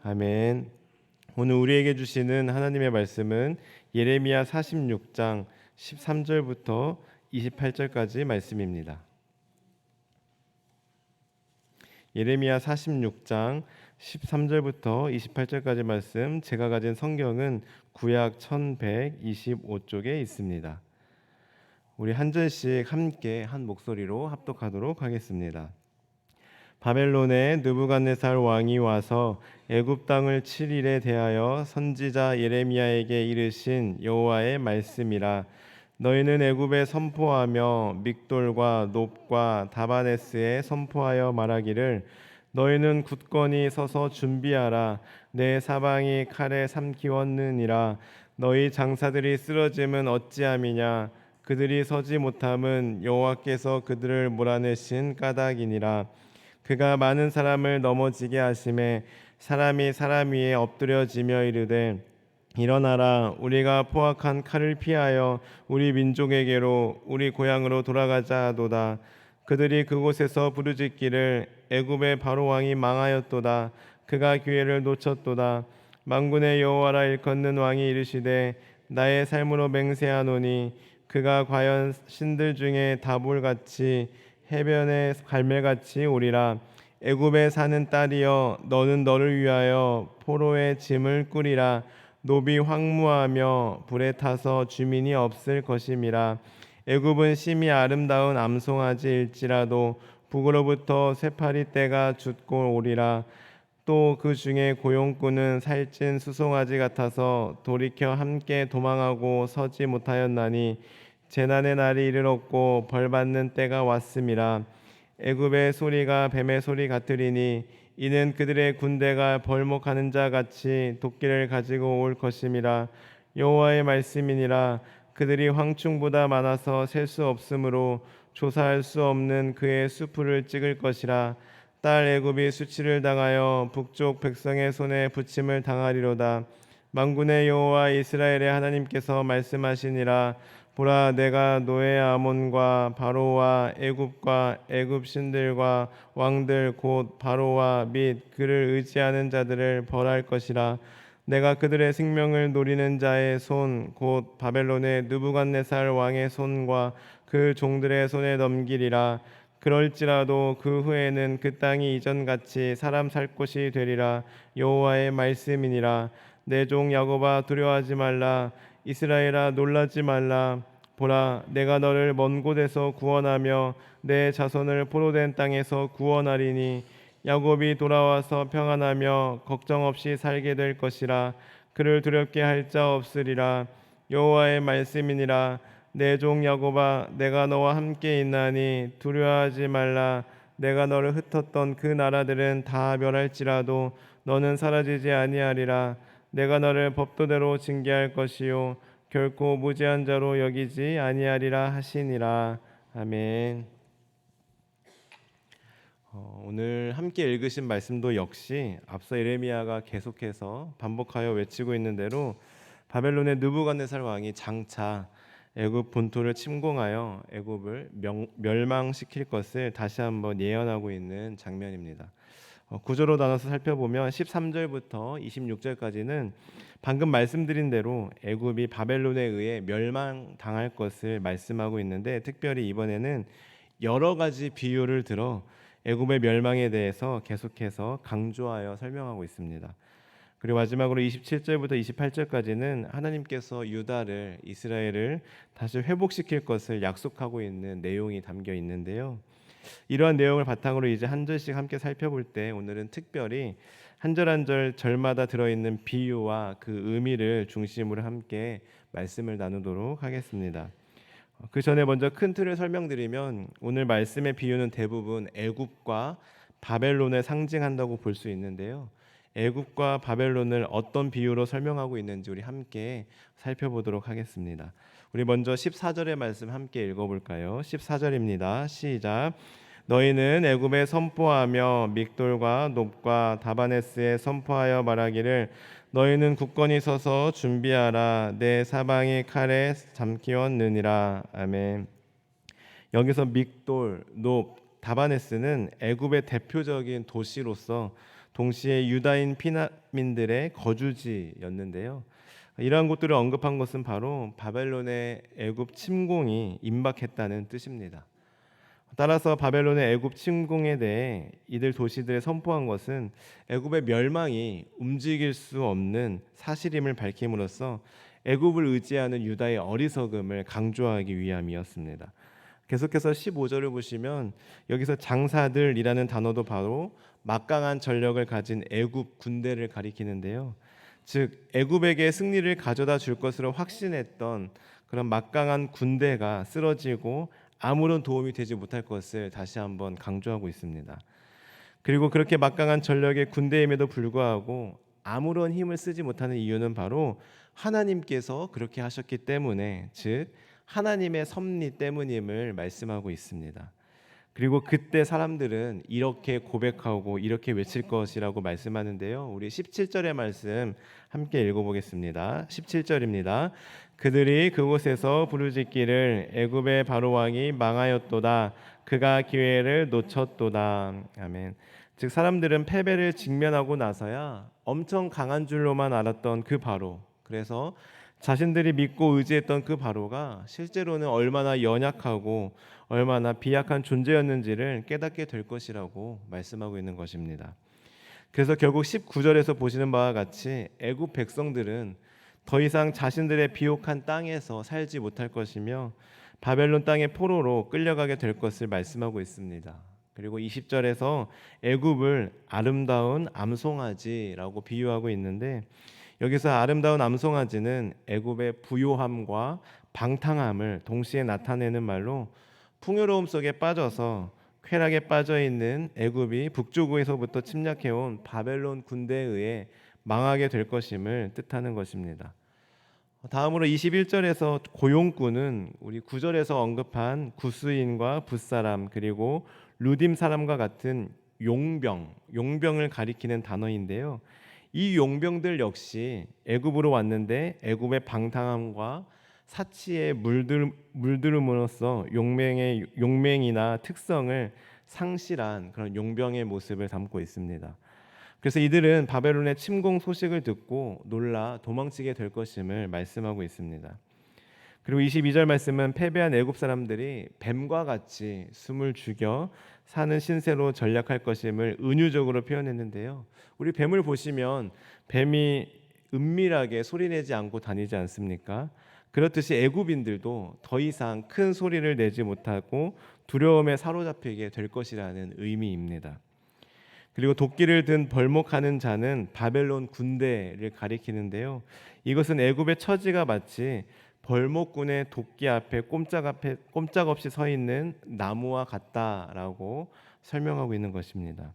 아멘. 오늘 우리에게 주시는 하나님의 말씀은 예레미야 46장 13절부터 28절까지 말씀입니다. 예레미야 46장 13절부터 28절까지 말씀, 제가 가진 성경은 구약 1125쪽에 있습니다. 우리 한 절씩 함께 한 목소리로 합독하도록 하겠습니다. 바벨론의 느부갓네살 왕이 와서 애굽 땅을 7일에 대하여 선지자 예레미야에게 이르신 여호와의 말씀이라. 너희는 애굽에 선포하며 믹돌과 놉과 다바네스에 선포하여 말하기를 너희는 굳건히 서서 준비하라. 내 사방이 칼에 삼키웠느니라. 너희 장사들이 쓰러짐은 어찌함이냐. 그들이 서지 못함은 여호와께서 그들을 몰아내신 까닭이니라. 그가 많은 사람을 넘어지게 하심에 사람이 사람 위에 엎드려지며 이르되 일어나라, 우리가 포악한 칼을 피하여 우리 민족에게로 우리 고향으로 돌아가자 하도다. 그들이 그곳에서 부르짖기를 애굽의 바로 왕이 망하였도다. 그가 기회를 놓쳤도다. 만군의 여호와라 일컫는 왕이 이르시되 나의 삶으로 맹세하노니 그가 과연 신들 중에 다볼같이 해변의 갈매같이 오리라. 애굽에 사는 딸이여, 너는 너를 위하여 포로의 짐을 꾸리라. 노비 황무하며 불에 타서 주민이 없을 것임이라. 애굽은 심히 아름다운 암송아지일지라도 북으로부터 쇠파리 떼가 줍고 오리라. 또 그 중에 고용꾼은 살찐 수송아지 같아서 돌이켜 함께 도망하고 서지 못하였나니 재난의 날이 이르렀고 벌받는 때가 왔음이라. 애굽의 소리가 뱀의 소리 같으리니 이는 그들의 군대가 벌목하는 자 같이 도끼를 가지고 올 것임이라. 여호와의 말씀이니라. 그들이 황충보다 많아서 셀 수 없으므로 조사할 수 없는 그의 수풀을 찍을 것이라. 딸 애굽이 수치를 당하여 북쪽 백성의 손에 부침을 당하리로다. 만군의 여호와 이스라엘의 하나님께서 말씀하시니라. 보라, 내가 노예 아몬과 바로와 애굽과 애굽 신들과 왕들 곧 바로와 및 그를 의지하는 자들을 벌할 것이라. 내가 그들의 생명을 노리는 자의 손 곧 바벨론의 느부갓네살 왕의 손과 그 종들의 손에 넘기리라. 그럴지라도 그 후에는 그 땅이 이전같이 사람 살 곳이 되리라. 여호와의 말씀이니라. 내 종 야곱아, 두려워하지 말라. 이스라엘아, 놀라지 말라. 보라, 내가 너를 먼 곳에서 구원하며 내 자손을 포로된 땅에서 구원하리니 야곱이 돌아와서 평안하며 걱정 없이 살게 될 것이라. 그를 두렵게 할 자 없으리라. 여호와의 말씀이니라. 내 종 야곱아, 내가 너와 함께 있나니 두려워하지 말라. 내가 너를 흩었던 그 나라들은 다 멸할지라도 너는 사라지지 아니하리라. 내가 너를 법도대로 징계할 것이요 결코 무죄한 자로 여기지 아니하리라 하시니라. 아멘. 오늘 함께 읽으신 말씀도 역시 앞서 예레미야가 계속해서 반복하여 외치고 있는 대로 바벨론의 느부갓네살 왕이 장차 애굽 본토를 침공하여 애굽을 멸망시킬 것을 다시 한번 예언하고 있는 장면입니다. 구조로 나눠서 살펴보면 13절부터 26절까지는 방금 말씀드린 대로 애굽이 바벨론에 의해 멸망당할 것을 말씀하고 있는데, 특별히 이번에는 여러 가지 비유를 들어 애굽의 멸망에 대해서 계속해서 강조하여 설명하고 있습니다. 그리고 마지막으로 27절부터 28절까지는 하나님께서 유다를, 이스라엘을 다시 회복시킬 것을 약속하고 있는 내용이 담겨 있는데요. 이러한 내용을 바탕으로 이제 한 절씩 함께 살펴볼 때 오늘은 특별히 한 절 한 절 절마다 들어있는 비유와 그 의미를 중심으로 함께 말씀을 나누도록 하겠습니다. 그 전에 먼저 큰 틀을 설명드리면 오늘 말씀의 비유는 대부분 애굽과 바벨론을 상징한다고 볼 수 있는데요. 애굽과 바벨론을 어떤 비유로 설명하고 있는지 우리 함께 살펴보도록 하겠습니다. 우리 먼저 14절의 말씀 함께 읽어볼까요? 14절입니다. 시작. 너희는 애굽에 선포하며 믹돌과 놉과 다바네스에 선포하여 말하기를 너희는 굳건히 서서 준비하라. 내 사방이 칼에 잠기었느니라. 아멘. 여기서 믹돌, 놉, 다바네스는 애굽의 대표적인 도시로서 동시에 유다인 피난민들의 거주지였는데요. 이러한 곳들을 언급한 것은 바로 바벨론의 애굽 침공이 임박했다는 뜻입니다. 따라서 바벨론의 애굽 침공에 대해 이들 도시들에 선포한 것은 애굽의 멸망이 움직일 수 없는 사실임을 밝힘으로써 애굽을 의지하는 유다의 어리석음을 강조하기 위함이었습니다. 계속해서 15절을 보시면 여기서 장사들이라는 단어도 바로 막강한 전력을 가진 애굽 군대를 가리키는데요. 즉 애굽에게 승리를 가져다 줄 것으로 확신했던 그런 막강한 군대가 쓰러지고 아무런 도움이 되지 못할 것을 다시 한번 강조하고 있습니다. 그리고 그렇게 막강한 전력의 군대임에도 불구하고 아무런 힘을 쓰지 못하는 이유는 바로 하나님께서 그렇게 하셨기 때문에, 즉 하나님의 섭리 때문임을 말씀하고 있습니다. 그리고 그때 사람들은 이렇게 고백하고 이렇게 외칠 것이라고 말씀하는데요. 우리 17절의 말씀 함께 읽어보겠습니다. 17절입니다. 그들이 그곳에서 부르짖기를 애굽의 바로 왕이 망하였도다. 그가 기회를 놓쳤도다. 아멘. 즉 사람들은 패배를 직면하고 나서야 엄청 강한 줄로만 알았던 그 바로, 그래서 자신들이 믿고 의지했던 그 바로가 실제로는 얼마나 연약하고 얼마나 비약한 존재였는지를 깨닫게 될 것이라고 말씀하고 있는 것입니다. 그래서 결국 19절에서 보시는 바와 같이 애굽 백성들은 더 이상 자신들의 비옥한 땅에서 살지 못할 것이며 바벨론 땅의 포로로 끌려가게 될 것을 말씀하고 있습니다. 그리고 20절에서 애굽을 아름다운 암송아지라고 비유하고 있는데, 여기서 아름다운 암송아지는 애굽의 부요함과 방탕함을 동시에 나타내는 말로 풍요로움 속에 빠져서 쾌락에 빠져 있는 애굽이 북쪽에서부터 침략해온 바벨론 군대에 의해 망하게 될 것임을 뜻하는 것입니다. 다음으로 21절에서 고용꾼은 우리 9절에서 언급한 구스인과 붓사람 그리고 루딤 사람과 같은 용병을 가리키는 단어인데요. 이 용병들 역시 애굽으로 왔는데 애굽의 방탕함과 사치에 물들음으로써 용맹이나 특성을 상실한 그런 용병의 모습을 담고 있습니다. 그래서 이들은 바벨론의 침공 소식을 듣고 놀라 도망치게 될 것임을 말씀하고 있습니다. 그리고 22절 말씀은 패배한 애굽 사람들이 뱀과 같이 숨을 죽여 사는 신세로 전략할 것임을 은유적으로 표현했는데요. 우리 뱀을 보시면 뱀이 은밀하게 소리내지 않고 다니지 않습니까? 그렇듯이 애굽인들도 더 이상 큰 소리를 내지 못하고 두려움에 사로잡히게 될 것이라는 의미입니다. 그리고 도끼를 든 벌목하는 자는 바벨론 군대를 가리키는데요. 이것은 애굽의 처지가 마치 벌목꾼의 도끼 앞에 꼼짝없이 서 있는 나무와 같다라고 설명하고 있는 것입니다.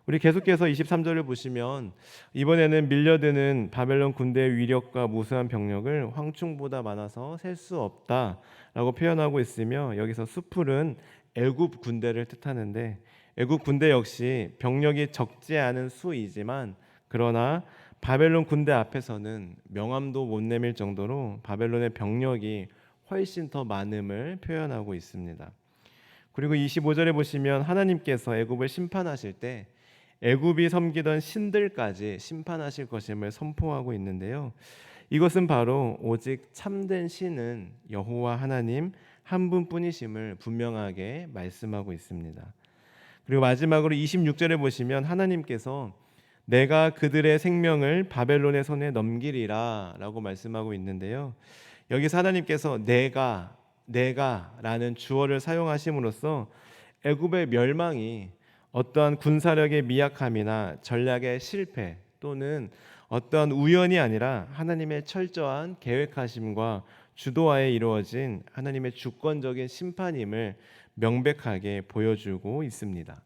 우리 계속해서 23절을 보시면 이번에는 밀려드는 바벨론 군대의 위력과 무수한 병력을 황충보다 많아서 셀 수 없다라고 표현하고 있으며, 여기서 수풀은 애굽 군대를 뜻하는데 애굽 군대 역시 병력이 적지 않은 수이지만 그러나 바벨론 군대 앞에서는 명함도 못 내밀 정도로 바벨론의 병력이 훨씬 더 많음을 표현하고 있습니다. 그리고 25절에 보시면 하나님께서 애굽을 심판하실 때 애굽이 섬기던 신들까지 심판하실 것임을 선포하고 있는데요. 이것은 바로 오직 참된 신은 여호와 하나님 한 분뿐이심을 분명하게 말씀하고 있습니다. 그리고 마지막으로 26절에 보시면 하나님께서 내가 그들의 생명을 바벨론의 손에 넘기리라 라고 말씀하고 있는데요. 여기서 하나님께서 내가라는 주어를 사용하심으로써 애굽의 멸망이 어떠한 군사력의 미약함이나 전략의 실패 또는 어떠한 우연이 아니라 하나님의 철저한 계획하심과 주도하에 이루어진 하나님의 주권적인 심판임을 명백하게 보여주고 있습니다.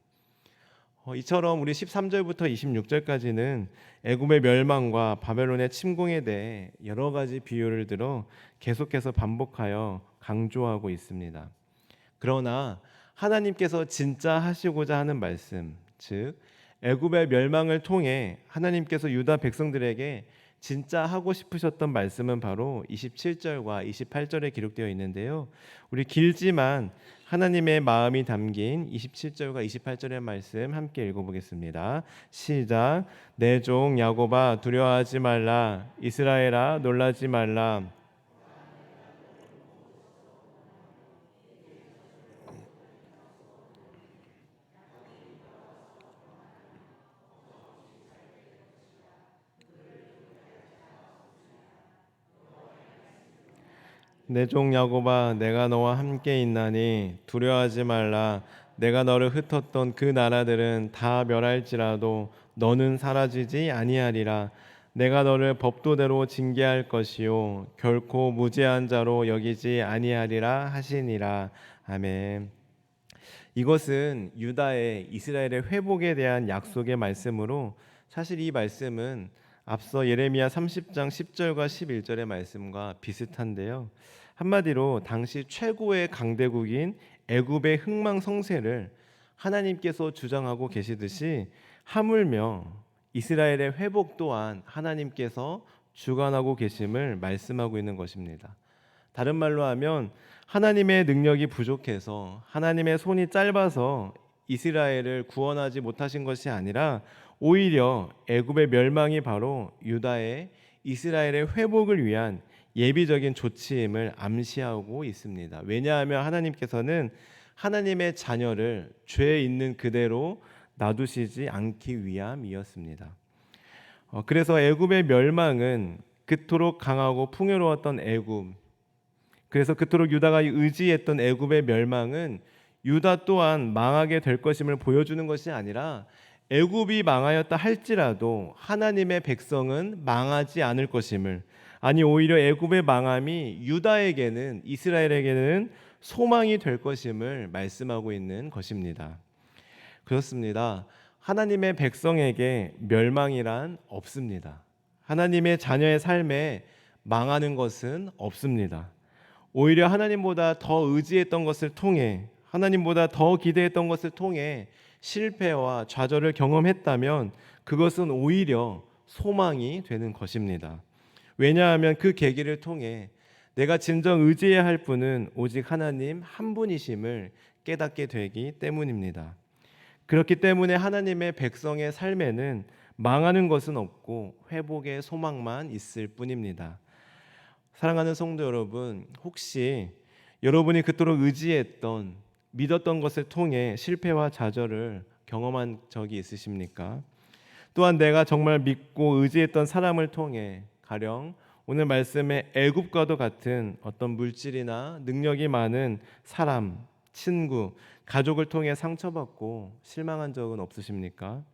이처럼 우리 13절부터 26절까지는 애굽의 멸망과 바벨론의 침공에 대해 여러 가지 비유를 들어 계속해서 반복하여 강조하고 있습니다. 그러나 하나님께서 진짜 하시고자 하는 말씀, 즉 애굽의 멸망을 통해 하나님께서 유다 백성들에게 진짜 하고 싶으셨던 말씀은 바로 27절과 28절에 기록되어 있는데요. 우리 길지만 하나님의 마음이 담긴 27절과 28절의 말씀 함께 읽어보겠습니다. 시작. 내 종 야곱아 두려워하지 말라. 이스라엘아 놀라지 말라. 내 종 야곱아 내가 너와 함께 있나니 두려워하지 말라. 내가 너를 흩었던 그 나라들은 다 멸할지라도 너는 사라지지 아니하리라. 내가 너를 법도대로 징계할 것이요 결코 무죄한 자로 여기지 아니하리라 하시니라. 아멘. 이것은 유다의 이스라엘의 회복에 대한 약속의 말씀으로, 사실 이 말씀은 앞서 예레미야 30장 10절과 11절의 말씀과 비슷한데요. 한마디로 당시 최고의 강대국인 애굽의 흥망성쇠를 하나님께서 주장하고 계시듯이, 하물며 이스라엘의 회복 또한 하나님께서 주관하고 계심을 말씀하고 있는 것입니다. 다른 말로 하면 하나님의 능력이 부족해서, 하나님의 손이 짧아서 이스라엘을 구원하지 못하신 것이 아니라 오히려 애굽의 멸망이 바로 유다의 이스라엘의 회복을 위한 예비적인 조치임을 암시하고 있습니다. 왜냐하면 하나님께서는 하나님의 자녀를 죄에 있는 그대로 놔두시지 않기 위함이었습니다. 그래서 애굽의 멸망은 그토록 강하고 풍요로웠던 애굽, 그래서 그토록 유다가 의지했던 애굽의 멸망은 유다 또한 망하게 될 것임을 보여주는 것이 아니라, 애굽이 망하였다 할지라도 하나님의 백성은 망하지 않을 것임을, 아니 오히려 애굽의 망함이 유다에게는, 이스라엘에게는 소망이 될 것임을 말씀하고 있는 것입니다. 그렇습니다. 하나님의 백성에게 멸망이란 없습니다. 하나님의 자녀의 삶에 망하는 것은 없습니다. 오히려 하나님보다 더 의지했던 것을 통해, 하나님보다 더 기대했던 것을 통해 실패와 좌절을 경험했다면 그것은 오히려 소망이 되는 것입니다. 왜냐하면 그 계기를 통해 내가 진정 의지해야 할 분은 오직 하나님 한 분이심을 깨닫게 되기 때문입니다. 그렇기 때문에 하나님의 백성의 삶에는 망하는 것은 없고 회복의 소망만 있을 뿐입니다. 사랑하는 성도 여러분, 혹시 여러분이 그토록 의지했던, 믿었던 것을 통해 실패와 좌절을 경험한 적이 있으십니까? 또한 내가 정말 믿고 의지했던 사람을 통해, 가령 오늘 말씀의 애굽과도 같은 어떤 물질이나 능력이 많은 사람, 친구, 가족을 통해 상처받고 실망한 적은 없으십니까?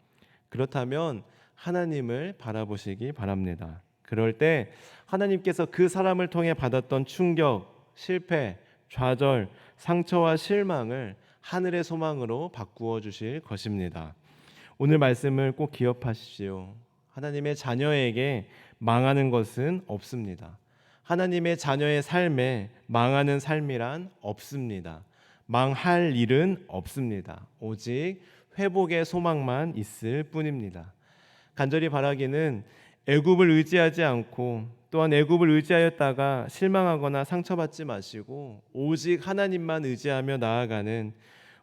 그렇다면 하나님을 바라보시기 바랍니다. 그럴 때 하나님께서 그 사람을 통해 받았던 충격, 실패, 좌절, 상처와 실망을 하늘의 소망으로 바꾸어 주실 것입니다. 오늘 말씀을 꼭 기억하십시오. 하나님의 자녀에게 망하는 것은 없습니다. 하나님의 자녀의 삶에 망하는 삶이란 없습니다. 망할 일은 없습니다. 오직 회복의 소망만 있을 뿐입니다. 간절히 바라기는 애굽을 의지하지 않고, 또한 애굽을 의지하였다가 실망하거나 상처받지 마시고 오직 하나님만 의지하며 나아가는,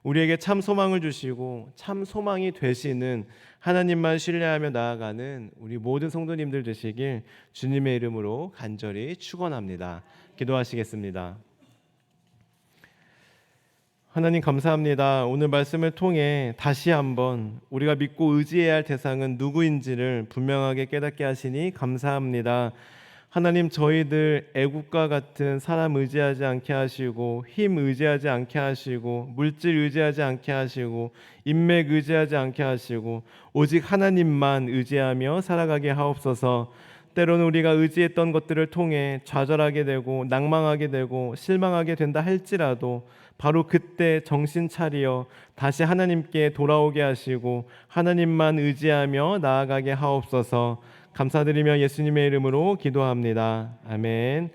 우리에게 참 소망을 주시고 참 소망이 되시는 하나님만 신뢰하며 나아가는 우리 모든 성도님들 되시길 주님의 이름으로 간절히 축원합니다. 기도하시겠습니다. 하나님 감사합니다. 오늘 말씀을 통해 다시 한번 우리가 믿고 의지해야 할 대상은 누구인지를 분명하게 깨닫게 하시니 감사합니다. 하나님, 저희들 애국과 같은 사람 의지하지 않게 하시고, 힘 의지하지 않게 하시고, 물질 의지하지 않게 하시고, 인맥 의지하지 않게 하시고, 오직 하나님만 의지하며 살아가게 하옵소서. 때로는 우리가 의지했던 것들을 통해 좌절하게 되고 낭망하게 되고 실망하게 된다 할지라도 바로 그때 정신 차리어 다시 하나님께 돌아오게 하시고 하나님만 의지하며 나아가게 하옵소서. 감사드리며 예수님의 이름으로 기도합니다. 아멘.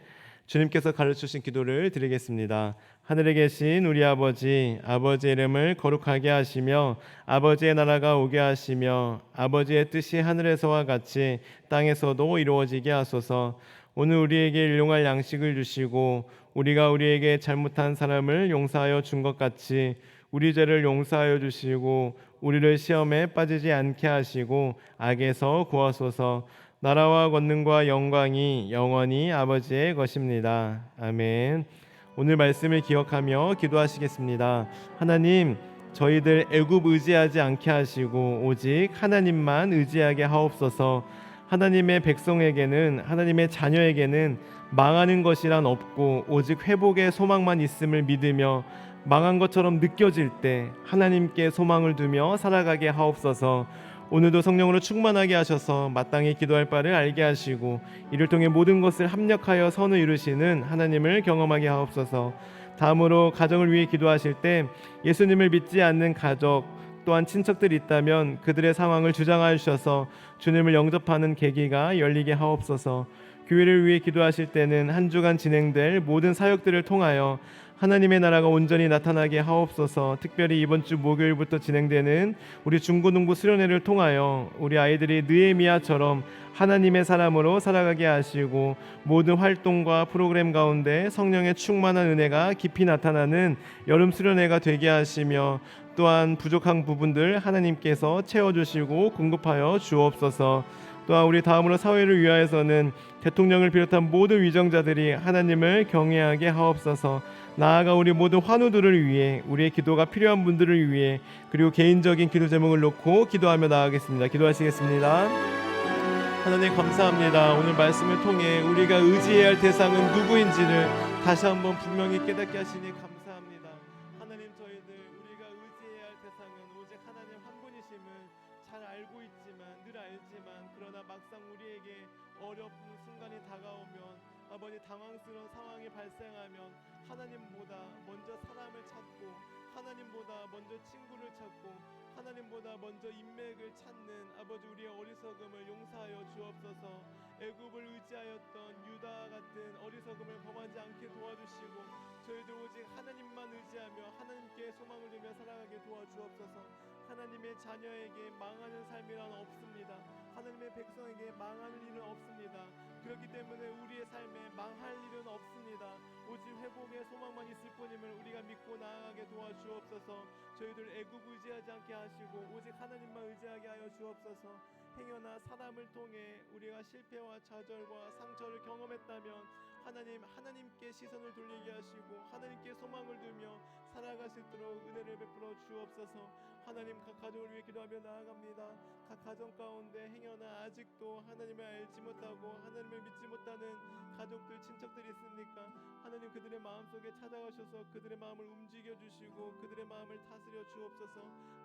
주님께서 가르치신 기도를 드리겠습니다. 하늘에 계신 우리 아버지, 아버지의 이름을 거룩하게 하시며 아버지의 나라가 오게 하시며 아버지의 뜻이 하늘에서와 같이 땅에서도 이루어지게 하소서. 오늘 우리에게 일용할 양식을 주시고 우리가 우리에게 잘못한 사람을 용서하여 준 것 같이 우리 죄를 용서하여 주시고 우리를 시험에 빠지지 않게 하시고 악에서 구하소서. 나라와 권능과 영광이 영원히 아버지의 것입니다. 아멘. 오늘 말씀을 기억하며 기도하시겠습니다. 하나님, 저희들 애굽 의지하지 않게 하시고 오직 하나님만 의지하게 하옵소서. 하나님의 백성에게는, 하나님의 자녀에게는 망하는 것이란 없고 오직 회복의 소망만 있음을 믿으며 망한 것처럼 느껴질 때 하나님께 소망을 두며 살아가게 하옵소서. 오늘도 성령으로 충만하게 하셔서 마땅히 기도할 바를 알게 하시고 이를 통해 모든 것을 합력하여 선을 이루시는 하나님을 경험하게 하옵소서. 다음으로 가정을 위해 기도하실 때 예수님을 믿지 않는 가족 또한 친척들이 있다면 그들의 상황을 주장하여 주셔서 주님을 영접하는 계기가 열리게 하옵소서. 교회를 위해 기도하실 때는 한 주간 진행될 모든 사역들을 통하여 하나님의 나라가 온전히 나타나게 하옵소서. 특별히 이번 주 목요일부터 진행되는 우리 중고등부 수련회를 통하여 우리 아이들이 느헤미야처럼 하나님의 사람으로 살아가게 하시고 모든 활동과 프로그램 가운데 성령의 충만한 은혜가 깊이 나타나는 여름 수련회가 되게 하시며 또한 부족한 부분들 하나님께서 채워주시고 공급하여 주옵소서. 또한 우리 다음으로 사회를 위하여서는 대통령을 비롯한 모든 위정자들이 하나님을 경외하게 하옵소서. 나아가 우리 모든 환우들을 위해, 우리의 기도가 필요한 분들을 위해, 그리고 개인적인 기도 제목을 놓고 기도하며 나아가겠습니다. 기도하시겠습니다. 하나님 감사합니다. 오늘 말씀을 통해 우리가 의지해야 할 대상은 누구인지를 다시 한번 분명히 깨닫게 하시니 감사합니다. 하나님, 저희들 우리가 의지해야 할 대상은 오직 하나님 한 분이심을 잘 알고 있지만, 늘 알지만, 그러나 막상 우리에게 어려운 순간이 다가오면, 아버지 당황스러운 상황이 발생하면 하나님보다 먼저 사람을 찾고, 하나님보다 먼저 친구를 찾고, 하나님보다 먼저 인맥을 찾는 아버지 우리의 어리석음을 용서하여 주옵소서. 애굽을 의지하였던 유다 같은 어리석음을 범하지 않게 도와주시고 저희들 오직 하나님만 의지하며 하나님께 소망을 두며 살아가게 도와주옵소서. 하나님의 자녀에게 망하는 삶이란 없습니다. 하나님의 백성에게 망하는 일은 없습니다. 그렇기 때문에 우리의 삶에 망할 일은 없습니다. 오직 회복의 소망만 있을 뿐임을 우리가 믿고 나아가게 도와주옵소서. 저희들 애굽 의지하지 않게 하시고 오직 하나님만 의지하게 하여 주옵소서. 행여나 사람을 통해 우리가 실패와 좌절과 상처를 경험했다면 하나님께 시선을 돌리게 하시고 하나님께 소망을 두며 살아갈 수 있도록 은혜를 베풀어 주옵소서. 하나님, 각 가족을 위해 기도하며 나아갑니다. 각 가정 가운데 행여나 아직도 하나님을 알지 못하고 하나님을 믿지 못하는 가족들, 친척들이 있습니까? 하나님, 그들의 마음속에 찾아가셔서 그들의 마음을 움직여 주시고 그들의 마음을 다스려 주옵소서.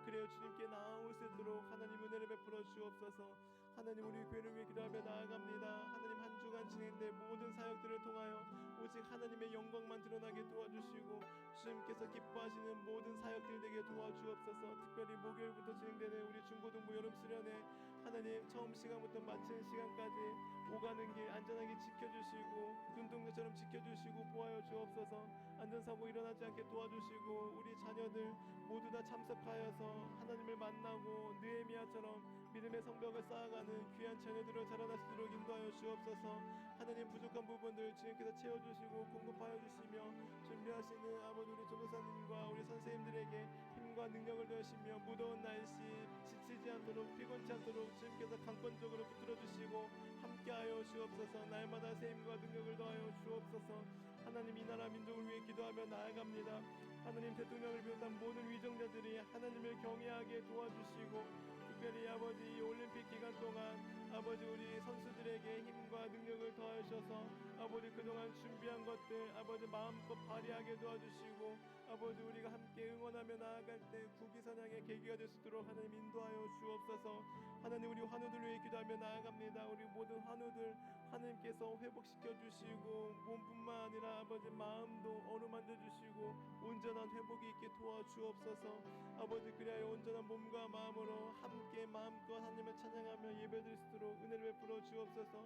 그래요 주님께 나아올 수 있도록 하나님 은혜를 베풀어 주옵소서. 하나님, 우리 교회를 위해 기도하며 나아갑니다. 하나님, 한 주간 진행된 모든 사역들을 통하여 오직 하나님의 영광만 드러나게 도와주시고 주님께서 기뻐하시는 모든 사역들 되게 도와주옵소서. 특별히 목요일부터 진행되는 우리 중고등부 여름 수련회 하나님, 처음 시간부터 마치는 시간까지 오가는 길 안전하게 지켜주시고 눈동자처럼 지켜주시고 보호하여 주옵소서. 안전사고 일어나지 않게 도와주시고 우리 자녀들 모두 다 참석하여서 하나님을 만나고 느헤미야처럼 믿음의 성벽을 쌓아가는 귀한 자녀들을 자라날 수 있도록 인도하여 주옵소서. 하나님, 부족한 부분들 주님께서 채워주시고 공급하여 주시며 준비하시는 아버지 우리 전도사님과 우리 선생님들에게 힘과 능력을 더하시며 무더운 날씨 지치지 않도록 피곤치 않도록 주님께서 강권적으로 붙들어 주시고 함께하여 주옵소서. 날마다 새 힘과 능력을 더하여 주옵소서. 하나님, 이 나라 민족을 위해 기도하며 나아갑니다. 하나님, 대통령을 비롯한 모든 위정자들이 하나님을 경외하게 도와주시고 특별히 아버지 이 올림픽 기간 동안 아버지 우리 선수들에게 힘과 능력을 더하셔서 아버지 그동안 준비한 것들 아버지 마음껏 발휘하게 도와주시고 아버지 우리가 함께 응원하며 나아갈 때 국위선양의 계기가 될 수 있도록 하나님 인도하여 주옵소서. 하나님, 우리 환우들 위해 기도하며 나아갑니다. 우리 모든 환우들 하나님께서 회복시켜 주시고 몸뿐만 아니라 아버지 마음도 어루만져 주시고 온전한 회복이 있게 도와주옵소서. 아버지, 그리하여 온전한 몸과 마음으로 함께 마음껏 하나님을 찬양하며 예배드릴 수 있도록 은혜를 베풀어 주옵소서.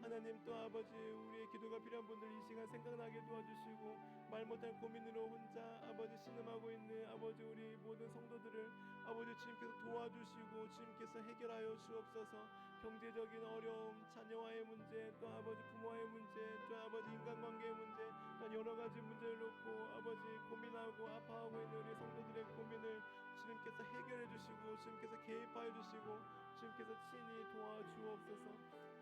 하나님, 또 아버지 우리의 기도가 필요한 분들 이 시간 생각나게 도와주시고 말 못할 고민으로 혼자 아버지 신음하고 있는 아버지 우리 모든 성도들을 아버지 주님께서 도와주시고 주님께서 해결하여 주옵소서. 경제적인 어려움, 자녀와의 문제, 또 아버지 부모와의 문제, 또 아버지 인간관계의 문제, 또 여러 가지 문제를 놓고 아버지 고민하고 아파하고 있는 우리 성도들의 고민을 주님께서 해결해 주시고 주님께서 개입하여 주시고 주님께서 친히 도와주옵소서.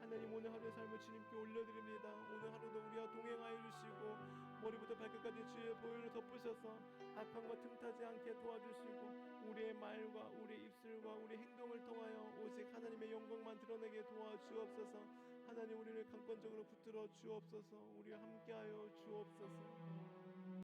하나님, 오늘 하루의 삶을 주님께 올려드립니다. 오늘 하루도 우리와 동행하여 주시고 머리부터 발끝까지 주의 보혈로 덮으셔서 악함과 틈타지 않게 도와주시고 우리의 말과 우리의 입술과 우리의 행동을 통하여 오직 하나님의 영광만 드러내게 도와주옵소서. 하나님, 우리를 강권적으로 붙들어 주옵소서. 우리와 함께하여 주옵소서.